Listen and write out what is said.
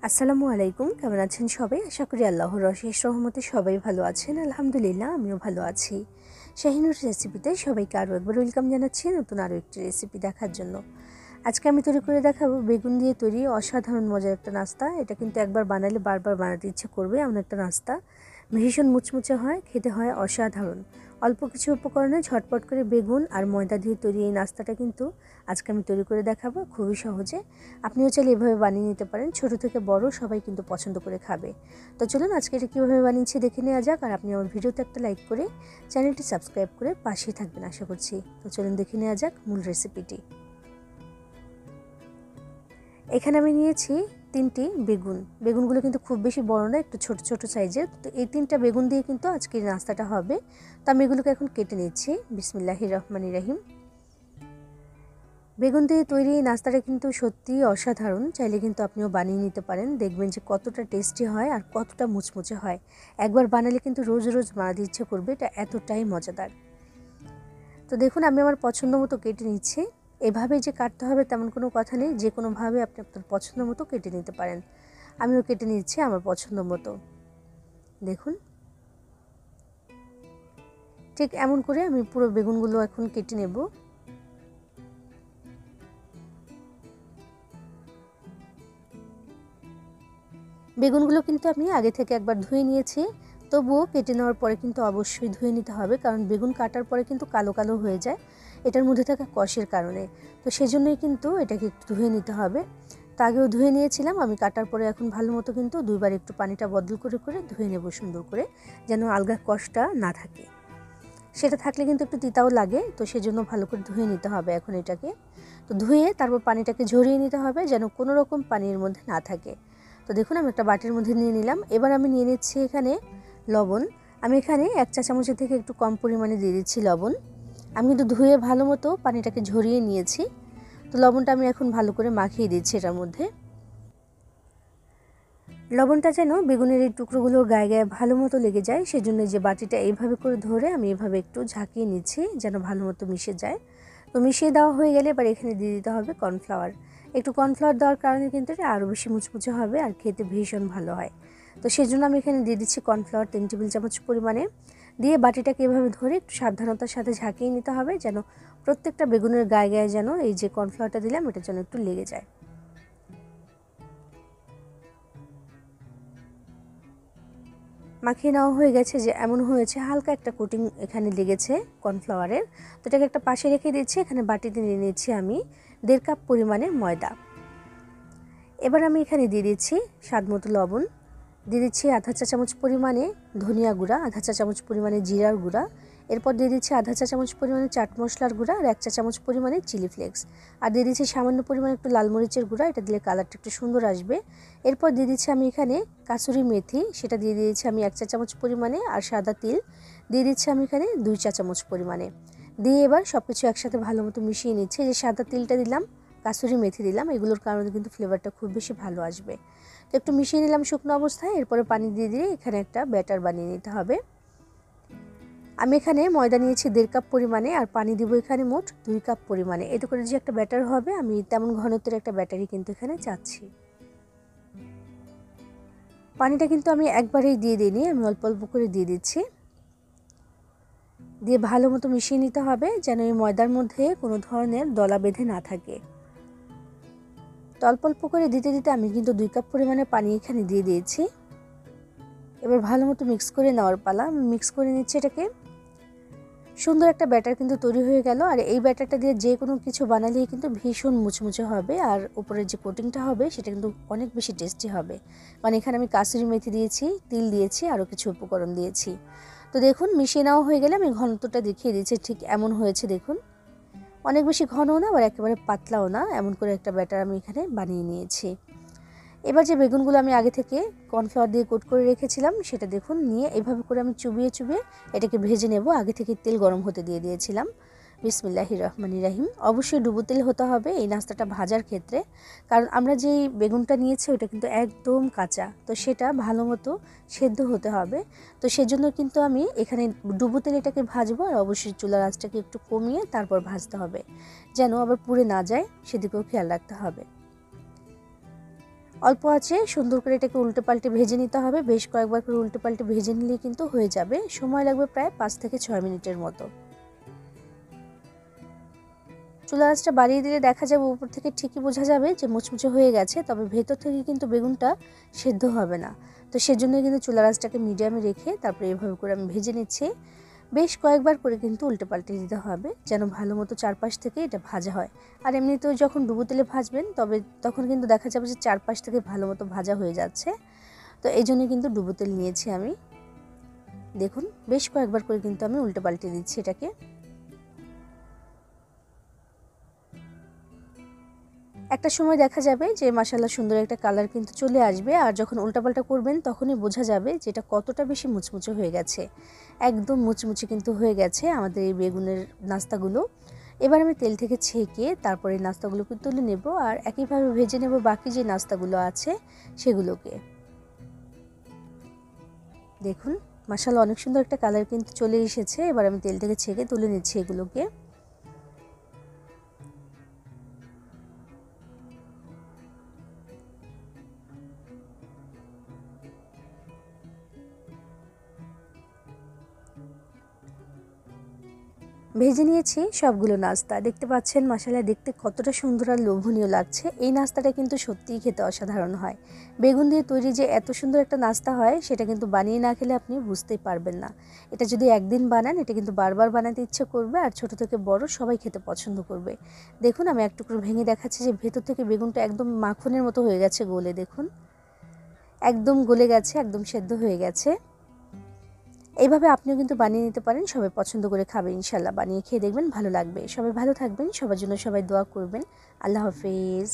আসসালামু আলাইকুম, কেমন আছেন সবাই? আশা করি আল্লাহর অশেষ রহমতে সবাই ভালো আছেন। আলহামদুলিল্লাহ, আমিও ভালো আছি। শাহিনুর রেসিপিতে সবাইকে আরও একবার ওয়েলকাম জানাচ্ছি নতুন আরও একটি রেসিপি দেখার জন্য। আজকে আমি তৈরি করে দেখাবো বেগুন দিয়ে তৈরি অসাধারণ মজার একটা নাস্তা। এটা কিন্তু একবার বানালে বারবার বানাতে ইচ্ছে করবে এমন একটা নাস্তা। ভীষণ মুচমুচে হয়, খেতে হয় অসাধারণ। অল্প কিছু উপকরণে ঝটপট করে বেগুন আর ময়দা দিয়ে তৈরি এই নাস্তাটা কিন্তু আজকে আমি তৈরি করে দেখাবো খুবই সহজে। আপনিও চাইলে এভাবে বানিয়ে নিতে পারেন। ছোট থেকে বড় সবাই কিন্তু পছন্দ করে খাবে। তো চলুন আজকে এটা কীভাবে বানিয়েছি দেখে নেওয়া যাক। আর আপনি আমার ভিডিওতে একটা লাইক করে চ্যানেলটি সাবস্ক্রাইব করে পাশেই থাকবেন আশা করছি। তো চলুন দেখে নেওয়া যাক মূল রেসিপিটি। এখানে আমি নিয়েছি 3টি বেগুন। বেগুনগুলো কিন্তু খুব বেশি বড় না, একটু ছোট ছোট সাইজের। তো এই 3টা বেগুন দিয়ে কিন্তু আজকের নাস্তাটা হবে। তো আমি এগুলোকে এখন কেটে নিচ্ছি। বিসমিল্লাহির রহমানির রহিম। বেগুন দিয়ে তৈরি এই নাস্তাটা কিন্তু সত্যিই অসাধারণ। চাইলে কিন্তু আপনিও বানিয়ে নিতে পারেন। দেখবেন যে কতটা টেস্টি হয় আর কতটা মুচমুচে হয়। একবার বানালে কিন্তু রোজ রোজ বানাতে ইচ্ছে করবে, এটা এতটাই মজাদার। তো দেখুন আমি আমার পছন্দ মতো কেটে নিচ্ছি। এভাবে যে কাটতে হবে তেমন কোনো কথা নেই, যে কোনোভাবে আপনি আপনার পছন্দ মতো কেটে নিতে পারেন। আমিও কেটে নিচ্ছি আমার পছন্দ মতো। দেখুন ঠিক এমন করে আমি পুরো বেগুনগুলো এখন কেটে নেব। বেগুনগুলো কিন্তু আমি আগে থেকে একবার ধুয়ে নিয়েছি, তবুও কেটে নেওয়ার পরে কিন্তু অবশ্যই ধুয়ে নিতে হবে, কারণ বেগুন কাটার পরে কিন্তু কালো কালো হয়ে যায় এটার মধ্যে থাকা কষের কারণে। তো সেজন্যই কিন্তু এটাকে একটু ধুয়ে নিতে হবে। তো আগেও ধুয়ে নিয়েছিলাম, আমি কাটার পরে এখন ভালো মতো কিন্তু দুইবার একটু পানিটা বদল করে করে ধুয়ে নেব সুন্দর করে, যেন আলগা কষটা না থাকে। সেটা থাকলে কিন্তু একটু তিতাও লাগে, তো সেজন্য ভালো করে ধুয়ে নিতে হবে এখন এটাকে। তো ধুয়ে তারপর পানিটাকে ঝরিয়ে নিতে হবে যেন কোনো রকম পানির মধ্যে না থাকে। তো দেখুন আমি একটা বাটির মধ্যে নিয়ে নিলাম। এবার আমি নিয়ে নিচ্ছি এখানে লবণ। আমি এখানে 1 চা চামচের থেকে একটু কম পরিমাণে দিয়ে দিচ্ছি লবণ। আমি কিন্তু ধুয়ে ভালো মতো পানিটাকে ঝরিয়ে নিয়েছি। তো লবণটা আমি এখন ভালো করে মাখিয়ে দিচ্ছি এটার মধ্যে। লবণটা যেন বেগুনের এই টুকরোগুলোর গায়ে গায়ে ভালো মতো লেগে যায়, সেজন্য যে বাটিটা এইভাবে করে ধরে আমি এভাবে একটু ঝাঁকিয়ে নিচ্ছি যেন ভালো মতো মিশে যায়। তো মিশিয়ে দেওয়া হয়ে গেলে এবার এখানে দিয়ে দিতে হবে কর্নফ্লাওয়ার। একটু কর্নফ্লাওয়ার দেওয়ার কারণে কিন্তু এটা আরও বেশি মুচমুচে হবে আর খেতে ভীষণ ভালো হয়। তো সেজন্য আমি এখানে দিয়ে দিচ্ছি কর্নফ্লাওয়ার 3 টেবিল চামচ পরিমাণে। দিয়ে বাটিটাকে এভাবে ধরে একটু সাবধানতার সাথে ঝাঁকিয়ে নিতে হবে যেন প্রত্যেকটা বেগুনের গায়ে গায়ে যেন এই যে কর্নফ্লাওয়ারটা দিলাম এটা যেন একটু লেগে যায়। মাখিয়ে নেওয়া হয়ে গেছে, যে এমন হয়েছে হালকা একটা কোটিং এখানে লেগেছে কর্নফ্লাওয়ারের। তো এটাকে একটা পাশে রেখে দিচ্ছি। এখানে বাটিতে নিয়ে নিচ্ছি আমি 1.5 কাপ পরিমাণে ময়দা। এবার আমি এখানে দিয়ে দিচ্ছি স্বাদ মতো লবণ, দিয়ে দিচ্ছি আধা চা চামচ পরিমাণে ধনিয়া গুঁড়া, আধা চা চামচ পরিমাণে জিরার গুঁড়া, এরপর দিয়ে দিচ্ছি আধা চা চামচ পরিমাণে চাট মশলার গুঁড়া আর 1 চা চামচ পরিমাণে চিলি ফ্লেক্স, আর দিয়ে দিচ্ছি সামান্য পরিমাণে একটু লাল মরিচের গুঁড়া, এটা দিলে কালারটা একটু সুন্দর আসবে। এরপর দিয়ে দিচ্ছি আমি এখানে কাসুরি মেথি, সেটা দিয়ে দিয়েছি আমি 1 চা চামচ পরিমাণে, আর সাদা তিল দিয়ে দিচ্ছি আমি এখানে 2 চা চামচ পরিমাণে। দিয়ে এবার সব কিছু একসাথে ভালো মতো মিশিয়ে নিচ্ছি। যে সাদা তিলটা দিলাম, কাসুরি মেথি দিলাম, এগুলোর কারণে কিন্তু ফ্লেভারটা খুব বেশি ভালো আসবে। তো একটু মিশিয়ে নিলাম শুকনো অবস্থায়। এরপরে পানি দিয়ে দিয়ে এখানে একটা ব্যাটার বানিয়ে নিতে হবে। আমি এখানে ময়দা নিয়েছি 1.5 কাপ পরিমাণে, আর পানি দিব এখানে মোট 2 কাপ পরিমাণে। এতে করে যে একটা ব্যাটার হবে, আমি তেমন ঘনত্বের একটা ব্যাটারি কিন্তু এখানে চাচ্ছি। পানিটা কিন্তু আমি একবারেই দিয়ে দিইনি, আমি অল্প অল্প করে দিয়ে দিচ্ছি। দিয়ে ভালো মতো মিশিয়ে নিতে হবে যেন এই ময়দার মধ্যে কোনো ধরনের দলা বেঁধে না থাকে। তো অল্প অল্প করে দিতে দিতে আমি কিন্তু 2 কাপ পরিমাণে পানি এখানে দিয়ে দিয়েছি। এবার ভালো মতো মিক্স করে নেওয়ার পালা। আমি মিক্স করে নিচ্ছি এটাকে। সুন্দর একটা ব্যাটার কিন্তু তৈরি হয়ে গেল। আর এই ব্যাটারটা দিয়ে যে কোনো কিছু বানালেই কিন্তু ভীষণ মুচমুচে হবে, আর উপরের যে কোটিংটা হবে সেটা কিন্তু অনেক বেশি টেস্টি হবে। কারণ এখানে আমি কাসুরি মেথি দিয়েছি, তিল দিয়েছি, আরও কিছু উপকরণ দিয়েছি। তো দেখুন মিশিয়ে নেওয়া হয়ে গেলে আমি ঘনত্বটা দেখিয়ে দিচ্ছি, ঠিক এমন হয়েছে দেখুন। অনেক বেশি ঘনও না আবার একেবারে পাতলাও না, এমন করে একটা ব্যাটার আমি এখানে বানিয়ে নিয়েছি। এবার যে বেগুনগুলো আমি আগে থেকে কর্নফ্লাওয়ার দিয়ে কোট করে রেখেছিলাম সেটা দেখুন নিয়ে এভাবে করে আমি চুবিয়ে চুবিয়ে এটাকে ভেজে নেব। আগে থেকে তেল গরম হতে দিয়ে দিয়েছিলাম। বিসমিল্লাহির রহমানির রহিম। অবশ্যই ডুবো তেল হতে হবে এই নাস্তাটা ভাজার ক্ষেত্রে, কারণ আমরা যেই বেগুনটা নিয়েছি ওটা কিন্তু একদম কাঁচা, তো সেটা ভালো মতো সেদ্ধ হতে হবে। তো সেজন্য কিন্তু আমি এখানে ডুবো তেল এটাকে ভাজবো, আর অবশ্যই চুলার আঁচটাকে একটু কমিয়ে তারপর ভাজতে হবে, যেন আবার পুড়ে না যায় সেদিকেও খেয়াল রাখতে হবে। অল্প আছে সুন্দর করে এটাকে উল্টে পাল্টে ভেজে নিতে হবে। বেশ কয়েকবার করে উল্টে পাল্টে ভেজে নিলে কিন্তু হয়ে যাবে। সময় লাগবে প্রায় 5 থেকে 6 মিনিটের মতো। চুলা আঁচটা বাড়িয়ে দিলে দেখা যাবে উপর থেকে ঠিকই বোঝা যাবে যে মুচমুচে হয়ে গেছে, তবে ভেতর থেকে কিন্তু বেগুনটা সেদ্ধ হবে না। তো সেজন্য কিন্তু চুলা আঁচটাকে মিডিয়ামে রেখে তারপরে এভাবে করে আমি ভেজে নিচ্ছি। বেশ কয়েকবার করে কিন্তু উল্টে পাল্টে দিতে হবে যেন ভালো মতো চারপাশ থেকে এটা ভাজা হয়। আর এমনিতেও যখন ডুবো তেলে ভাজবেন তখন কিন্তু দেখা যাবে যে চারপাশ থেকে ভালো মতো ভাজা হয়ে যাচ্ছে। তো এই জন্য কিন্তু ডুবো তেল নিয়েছি আমি। দেখুন বেশ কয়েকবার করে কিন্তু আমি উল্টে পাল্টে দিচ্ছি এটাকে। একটা সময় দেখা যাবে যে মাশাআল্লাহ সুন্দর একটা কালার কিন্তু চলে আসবে, আর যখন উল্টাপাল্টা করবেন তখনই বোঝা যাবে যে এটা কতটা বেশি মুচমুচে হয়ে গেছে। একদম মুচমুচে কিন্তু হয়ে গেছে আমাদের এই বেগুনের নাস্তাগুলো। এবার আমি তেল থেকে ছেঁকে তারপরে নাস্তাগুলোকে তুলে নেব, আর একইভাবে ভেজে নেব বাকি যে নাস্তাগুলো আছে সেগুলোকে। দেখুন মাশাআল্লাহ অনেক সুন্দর একটা কালার কিন্তু চলে এসেছে। এবার আমি তেল থেকে ছেঁকে তুলে নিচ্ছি এগুলোকে। ভেজে নিয়েছি সবগুলো নাস্তা। দেখতে পাচ্ছেন মাশাআল্লাহ দেখতে কতটা সুন্দর আর লোভনীয় লাগছে। এই নাস্তাটা কিন্তু সত্যিই খেতে অসাধারণ হয়। বেগুন দিয়ে তৈরি যে এত সুন্দর একটা নাস্তা হয় সেটা কিন্তু বানিয়ে না খেলে আপনি বুঝতেই পারবেন না। এটা যদি একদিন বানান এটা কিন্তু বারবার বানাতে ইচ্ছে করবে, আর ছোট থেকে বড় সবাই খেতে পছন্দ করবে। দেখুন আমি এক টুকরো ভেঙে দেখাচ্ছি যে ভেতর থেকে বেগুনটা একদম মাখনের মতো হয়ে গেছে গলে। দেখুন একদম গলে গেছে, একদম সেদ্ধ হয়ে গেছে। এইভাবে আপনিও কিন্তু বানিয়ে নিতে পারেন, সবাই পছন্দ করে খাবে ইনশাল্লাহ। বানিয়ে খেয়ে দেখবেন ভালো লাগবে। সবাই ভালো থাকবেন, সবার জন্য সবাই দোয়া করবেন। আল্লাহ হাফেজ।